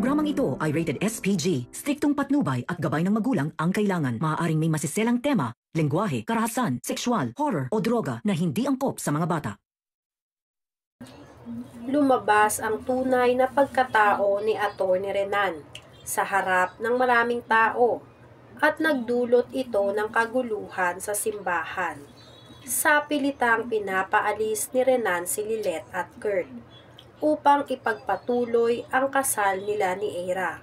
Programang ito ay rated SPG. Striktong patnubay at gabay ng magulang ang kailangan. Maaaring may masiselang tema, lengguwahe, karahasan, sexual, horror o droga na hindi angkop sa mga bata. Lumabas ang tunay na pagkatao ni Atty. Renan sa harap ng maraming tao at nagdulot ito ng kaguluhan sa simbahan. Sa pilitang pinapaalis ni Renan si Lilet at Kurt upang ipagpatuloy ang kasal nila ni Eira.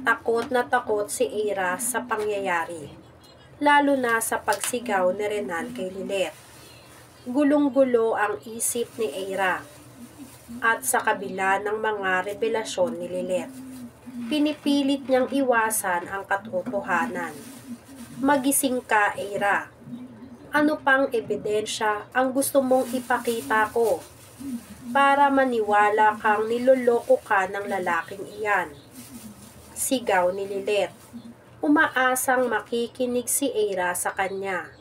Takot na takot si Eira sa pangyayari, lalo na sa pagsigaw ni Renan kay Lilet. Gulong-gulo ang isip ni Eira at sa kabila ng mga revelasyon ni Lilet, pinipilit niyang iwasan ang katotohanan. Magising ka, Eira. Ano pang ebidensya ang gusto mong ipakita ko para maniwala kang niloloko ka ng lalaking iyan? Sigaw ni Lilet. Umaasang makikinig si Eira sa kanya.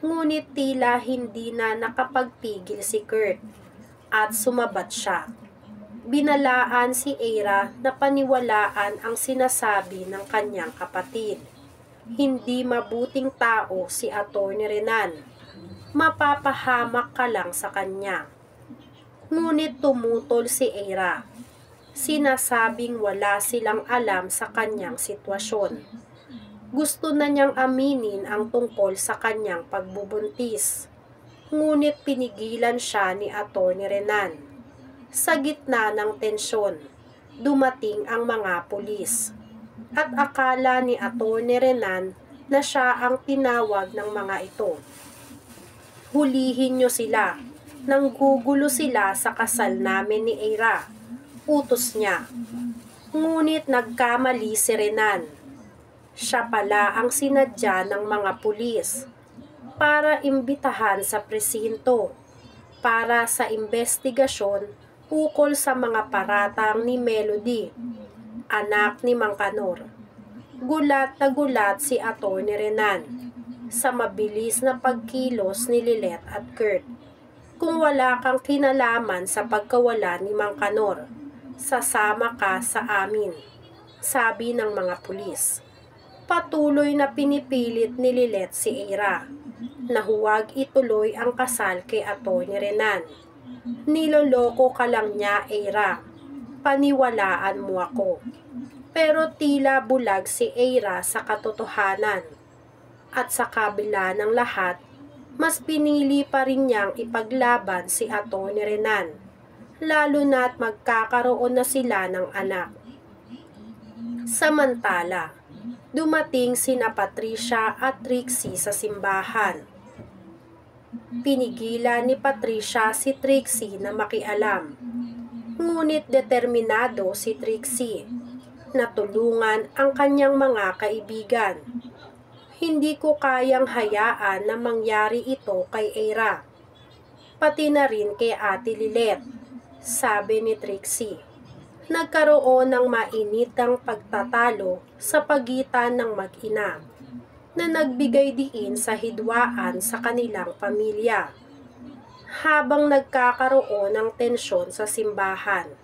Ngunit tila hindi na nakapagpigil si Kurt at sumabat siya. Binalaan si Eira na paniwalaan ang sinasabi ng kanyang kapatid. Hindi mabuting tao si Atty. Renan. Mapapahamak ka lang sa kanya. Ngunit tumutol si Eira. Sinasabing wala silang alam sa kanyang sitwasyon. Gusto na niyang aminin ang tungkol sa kanyang pagbubuntis. Ngunit pinigilan siya ni Atty. Renan. Sa gitna ng tensyon, dumating ang mga pulis. At akala ni Atty. Renan na siya ang tinawag ng mga ito. Hulihin niyo sila. Nanggugulo sila sa kasal namin ni Eira. Utos niya. Ngunit nagkamali si Renan. Siya pala ang sinadya ng mga pulis para imbitahan sa presinto para sa investigasyon ukol sa mga paratang ni Melody, anak ni Mang Kanor. Gulat na gulat si Atty. Renan sa mabilis na pagkilos ni Lilet at Kurt. Kung wala kang kinalaman sa pagkawala ni Mang Kanor, sasama ka sa amin, sabi ng mga pulis. Patuloy na pinipilit ni Lilet si Eira na huwag ituloy ang kasal kay Atty. Renan. Niloloko ka lang niya, Eira. Paniwalaan mo ako. Pero tila bulag si Eira sa katotohanan. At sa kabila ng lahat, mas pinili pa rin niyang ipaglaban si Atty. Renan, lalo na't magkakaroon na sila ng anak. Samantala, dumating sina Patricia at Trixie sa simbahan. Pinigilan ni Patricia si Trixie na makialam. Ngunit determinado si Trixie na tulungan ang kanyang mga kaibigan. Hindi ko kayang hayaan na mangyari ito kay Eira. Pati na rin kay Ate Lilet, sabi ni Trixie. Nagkaroon ng mainitang pagtatalo sa pagitan ng mag-ina na nagbigay diin sa hidwaan sa kanilang pamilya. Habang nagkakaroon ng tensyon sa simbahan,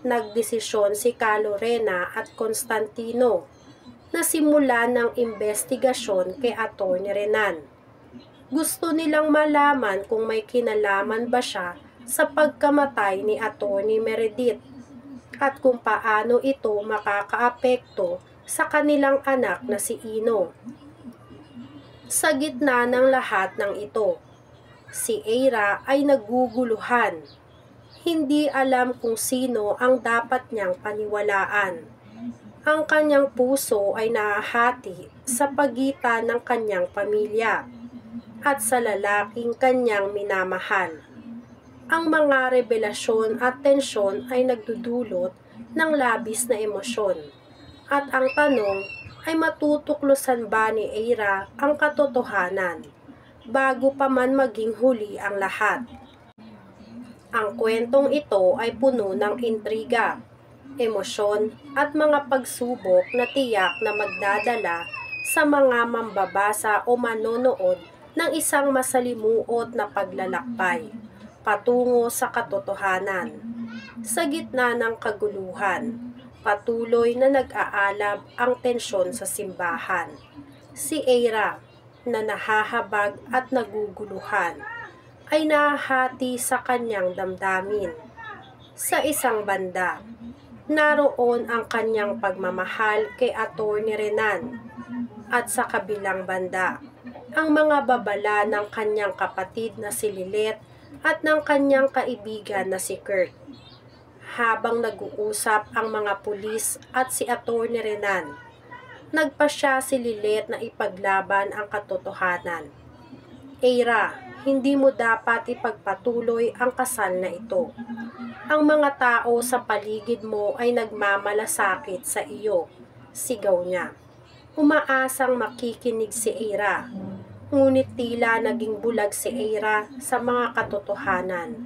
nagdesisyon si Calorena at Constantino na simulan ng investigasyon kay Atty. Renan. Gusto nilang malaman kung may kinalaman ba siya sa pagkamatay ni Atty. Meredith at kung paano ito makakaapekto sa kanilang anak na si Ino. Sa gitna ng lahat ng ito, si Eira ay naguguluhan. Hindi alam kung sino ang dapat niyang paniwalaan. Ang kanyang puso ay nahahati sa pagitan ng kanyang pamilya at sa lalaking kanyang minamahal. Ang mga revelasyon at tensyon ay nagdudulot ng labis na emosyon. At ang tanong ay matutuklosan ba ni Eira ang katotohanan bago pa man maging huli ang lahat. Ang kwentong ito ay puno ng intriga, emosyon at mga pagsubok na tiyak na magdadala sa mga mambabasa o manonood ng isang masalimuot na paglalakbay patungo sa katotohanan. Sa gitna ng kaguluhan, Patuloy na nag-aalab ang tensyon sa simbahan. Si Eira, na nahahabag at naguguluhan, ay nahahati sa kanyang damdamin. Sa isang banda, naroon ang kanyang pagmamahal kay Atty. Renan, at sa kabilang banda, ang mga babala ng kanyang kapatid na si Lilet at ng kanyang kaibigan na si Kurt. Habang nag-uusap ang mga pulis at si Atty. Renan, nagpasya si Lilet na ipaglaban ang katotohanan. Eira, hindi mo dapat ipagpatuloy ang kasal na ito. Ang mga tao sa paligid mo ay nagmamalasakit sa iyo, sigaw niya. Umaasang makikinig si Eira, ngunit tila naging bulag si Eira sa mga katotohanan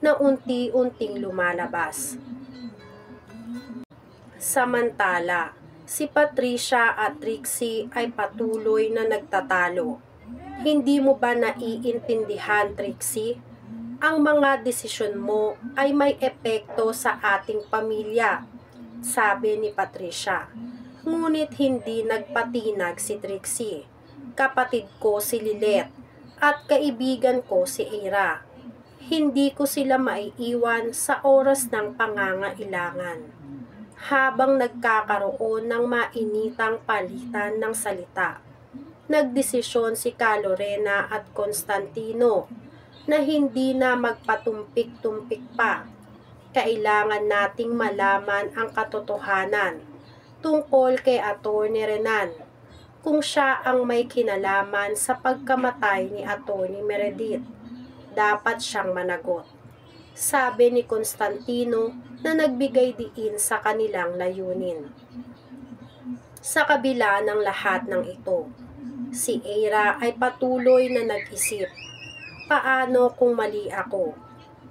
na unti-unting lumalabas. Samantala, si Patricia at Trixie ay patuloy na nagtatalo. Hindi mo ba naiintindihan, Trixie? Ang mga desisyon mo ay may epekto sa ating pamilya, sabi ni Patricia. Ngunit hindi nagpatinag si Trixie. Kapatid ko si Lilet at kaibigan ko si Eira. Hindi ko sila maiiwan sa oras ng pangangailangan. Habang nagkakaroon ng mainitang palitan ng salita, nagdesisyon si Lorena at Constantino na hindi na magpatumpik-tumpik pa. Kailangan nating malaman ang katotohanan tungkol kay Atty. Renan, kung siya ang may kinalaman sa pagkamatay ni Atty. Meredith. Dapat siyang managot, sabi ni Constantino na nagbigay diin sa kanilang layunin. Sa kabila ng lahat ng ito, si Eira ay patuloy na nag-isip. Paano kung mali ako?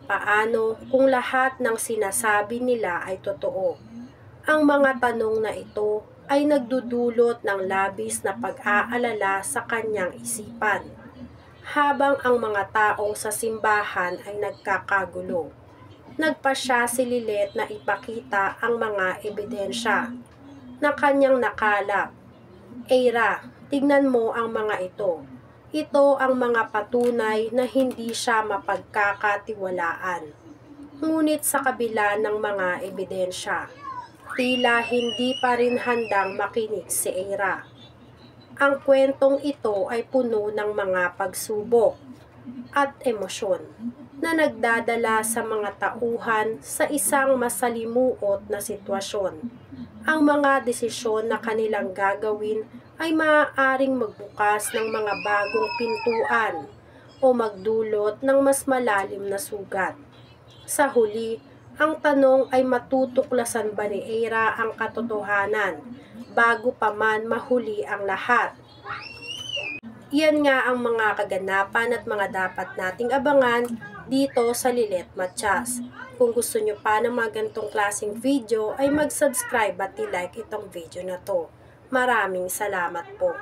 Paano kung lahat ng sinasabi nila ay totoo? Ang mga tanong na ito ay nagdudulot ng labis na pag-aalala sa kanyang isipan, habang ang mga tao sa simbahan ay nagkakagulo. Nagpasya si Lilet na ipakita ang mga ebidensya na kanyang nakalap. Eira, tignan mo ang mga ito. Ito ang mga patunay na hindi siya mapagkakatiwalaan. Ngunit sa kabila ng mga ebidensya, tila hindi pa rin handang makinig si Eira. Ang kwentong ito ay puno ng mga pagsubok at emosyon na nagdadala sa mga tauhan sa isang masalimuot na sitwasyon. Ang mga desisyon na kanilang gagawin ay maaaring magbukas ng mga bagong pintuan o magdulot ng mas malalim na sugat. Sa huli, ang tanong ay matutuklasan ba ni Eira ang katotohanan bago pa man mahuli ang lahat? Yan nga ang mga kaganapan at mga dapat nating abangan dito sa Lilet Matias. Kung gusto nyo pa ng mga ganitong klaseng video ay mag-subscribe at i-like itong video na to. Maraming salamat po.